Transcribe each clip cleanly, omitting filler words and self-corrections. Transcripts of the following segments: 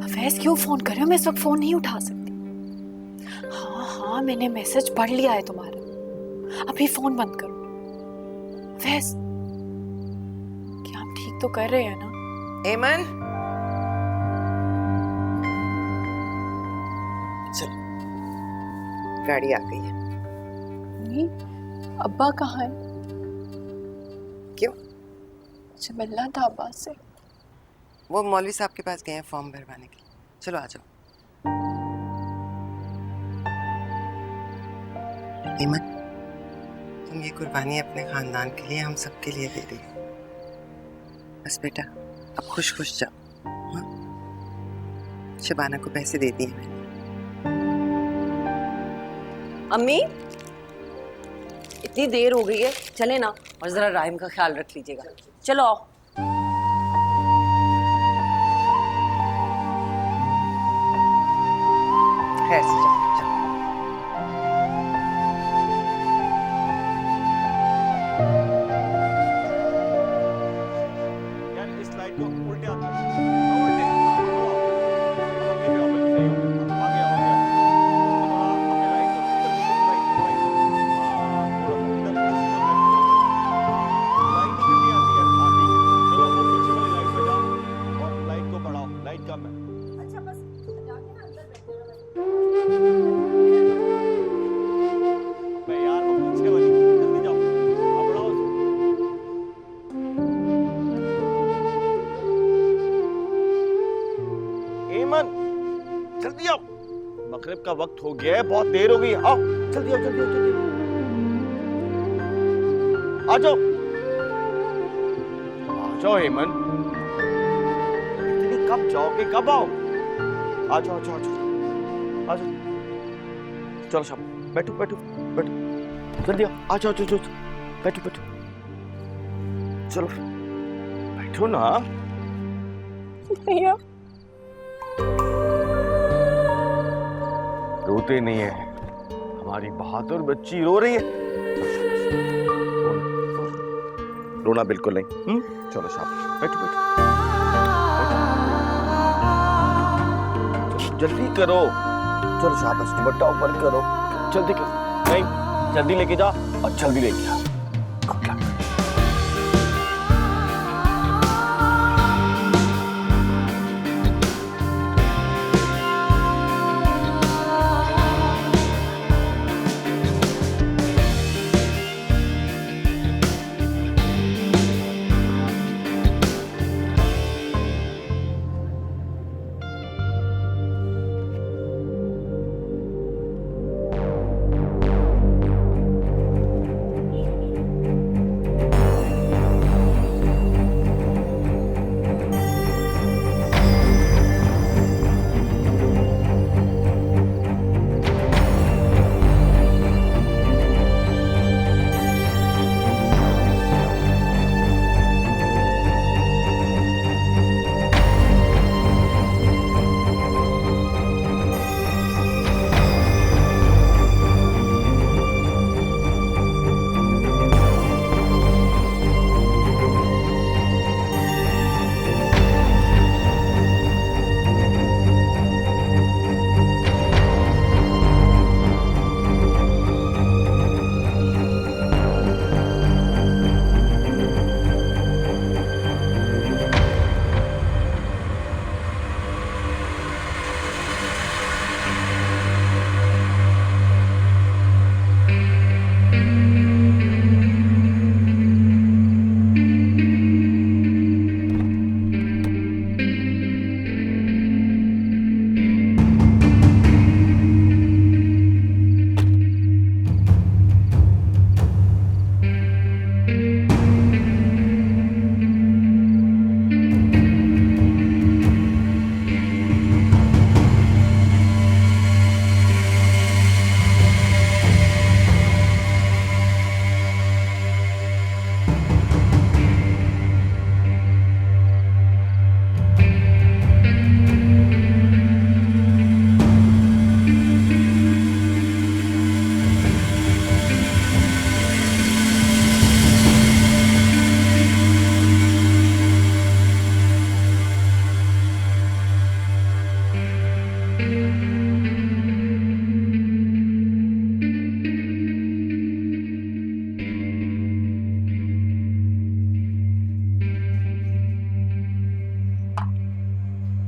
फैज क्यों फोन कर रहे हो? मैं इस वक्त फोन नहीं उठा सकती। हाँ हाँ, मैंने मैसेज पढ़ लिया है तुम्हारा। अभी फोन बंद करो। फैज, क्या हम ठीक तो कर रहे हैं ना? एमन, चलो, गाड़ी आ गई है। नहीं, अब्बा कहाँ है? क्यों? मुझे मिलना था अब्बा से। वो मौलवी साहब के पास गए हैं फॉर्म भरवाने के लिए। चलो आ जाओ। एमन, तुम ये कुर्बानी अपने खानदान के लिए, हम सबके लिए दे रही हो। बस बेटा, अब खुश खुश जाओ। हाँ? शबाना को पैसे दे दिए मैंने। अम्मी, इतनी देर हो गई है, चले ना, और जरा राहिम का ख्याल रख लीजिएगा। चलो आओ। खैर से जाओ। यार इस लाइट को उल्टे हाथ कर, उल्टे, अब अगले पे सही हो गया, आ गया अपने लाइट को इधर लाइट नहीं आती है। हाँ ठीक है, चलो वो पीछे वाली लाइट पे जाओ और लाइट को बढ़ाओ, लाइट कम है। अच्छा बस जाके ना अंदर बैठे रहो। अबे यार वो पीछे वाली, जल्दी जाओ, अब बढ़ाओ। एमन, जल्दी आओ, मगरिब का वक्त हो गया है, बहुत देर हो गई। आओ जल्दी आओ, जल्दी आओ, जल्दी आ जाओ, आ जाओ एमन। इतनी कब जाओगे, कब आओ? आ जाओ, आ जाओ, आ जाओ, आ जाओ। चलो शाम, बैठो बैठो बैठो, जल्दी आओ, आ जाओ, जाओ, बैठो बैठो, चलो बैठो ना। भैया, रोते नहीं है, हमारी बहादुर बच्ची रो रही है। रोना बिल्कुल नहीं। चलो शाबाश, बैठो बैठो, बैठो। जल्दी करो, चलो शाबाश, दुपट्टा ऊपर करो, जल्दी करो। नहीं, जल्दी लेके जा और जल्दी लेके आ।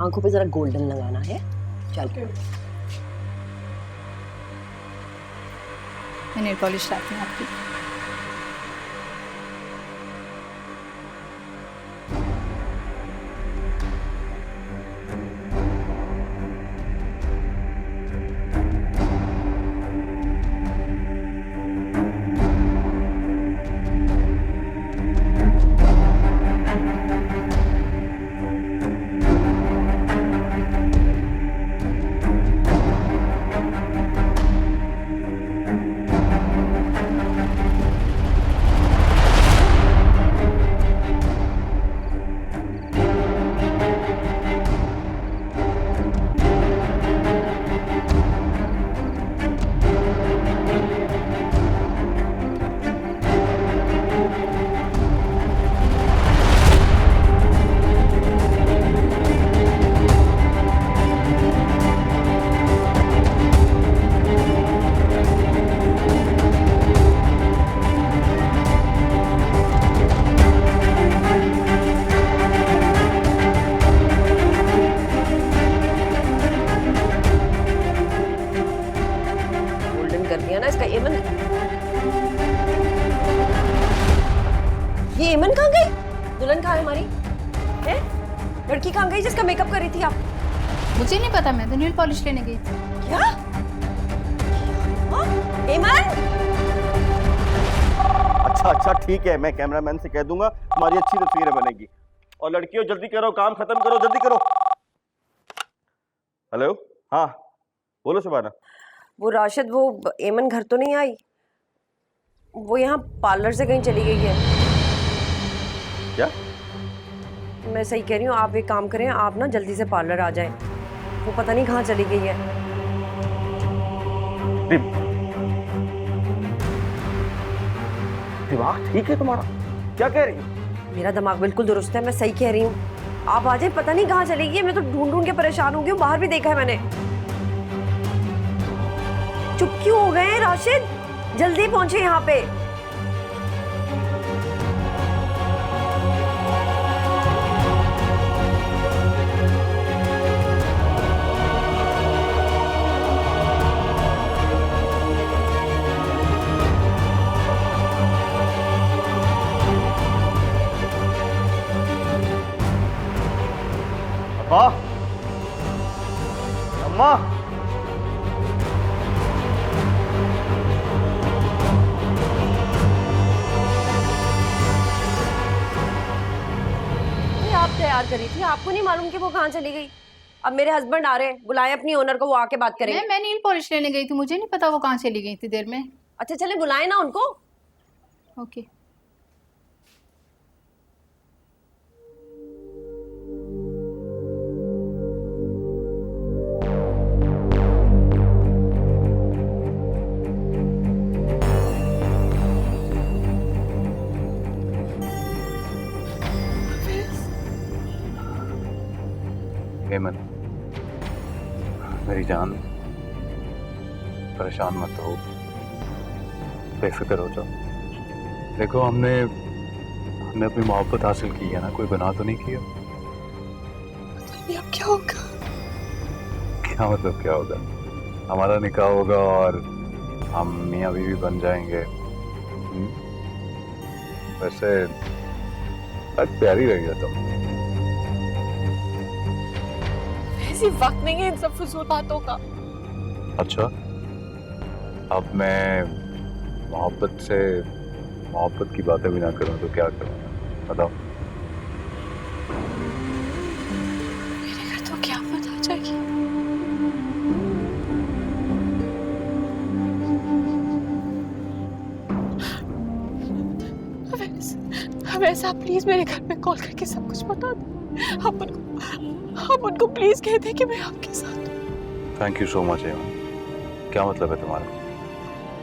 आंखों पे जरा गोल्डन लगाना है। चल मैं नेल पॉलिश लाती हूँ आपकी। कर दिया ना इसका। एमन, ये एमन कहाँ गई? दुल्हन कहाँ है हमारी? है? लड़की कहाँ गई जिसका मेकअप कर रही थी आप? मुझे नहीं पता, मैं तो नेल पॉलिश लेने गई थी। क्या? एमन? अच्छा ठीक है, मैं कैमरामैन से कह दूंगा तुम्हारी अच्छी तस्वीरें बनेगी। और लड़कियों जल्दी करो, काम खत्म करो, जल्दी करो। हेलो, हाँ बोलो शबाना। वो राशिद, वो एमन घर तो नहीं आई? वो यहाँ पार्लर से कहीं चली गई है। क्या? मैं सही कह रही हूँ, आप एक काम करें, आप ना जल्दी से पार्लर आ जाएं। वो पता नहीं कहाँ चली गई है। दिमाग ठीक है तुम्हारा? क्या कह रही हो? मेरा दिमाग बिल्कुल दुरुस्त है, मैं सही कह रही हूँ। आप आ जाए, पता नहीं कहाँ चली गई है। मैं तो ढूंढ ढूंढ के परेशान हो गई हूँ, बाहर भी देखा है मैंने। चुप क्यों हो गए हैं राशिद? जल्दी पहुंचे यहाँ पे। अम्मा, अम्मा, आप तैयार करी थी, आपको नहीं मालूम कि वो कहाँ चली गई? अब मेरे हस्बैंड आ रहे हैं, बुलाएं अपनी ओनर को, वो आके बात करेंगे। मैं नेल पॉलिश लेने गई थी, मुझे नहीं पता वो कहाँ चली गई इतनी देर में। अच्छा चले, बुलाएं ना उनको। ओके। हेमन, मेरी जान, परेशान मत हो, बेफिक्र हो जाओ। देखो, हमने अपनी मोहब्बत हासिल की है ना, कोई गुनाह तो नहीं किया। अब क्या होगा? क्या मतलब क्या होगा? हमारा निकाह होगा और हम मियाँ बीवी बन जाएंगे। वैसे बहुत प्यारी रहेगा तो। ऐसी वक्त नहीं है इन सब फजूल बातों का। अच्छा, अब मैं मोहब्बत की बातें भी ना करूं तो क्या करूं? बताओ। मेरे घर तो क़यामत आ जाएगी। वैसा प्लीज मेरे घर में कॉल करके सब कुछ बता दो। आप उनको प्लीज कह दें कि मैं आपके साथ हूं। थैंक यू सो मच एमन। क्या मतलब है तुम्हारा?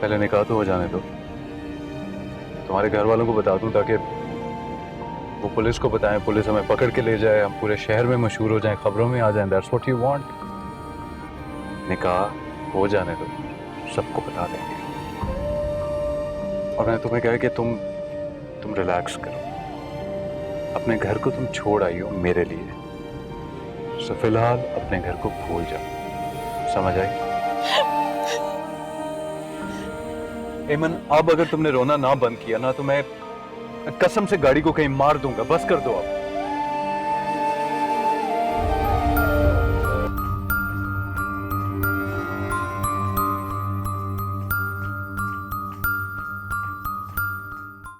पहले निकाह तो हो जाने दो, तुम्हारे घर वालों को बता दूं ताकि वो पुलिस को बताएं, पुलिस हमें पकड़ के ले जाए, हम पूरे शहर में मशहूर हो जाएं, खबरों में आ जाएं। That's what you want. निकाह हो जाने दो, सबको बता देंगे। और मैंने तुम्हें कहा कि तुम रिलैक्स करो, अपने घर को तुम छोड़ आई हो मेरे लिए, सो फिलहाल अपने घर को भूल जाओ, समझ आई? एमन, अब अगर तुमने रोना ना बंद किया ना तो मैं कसम से गाड़ी को कहीं मार दूंगा। बस कर दो अब।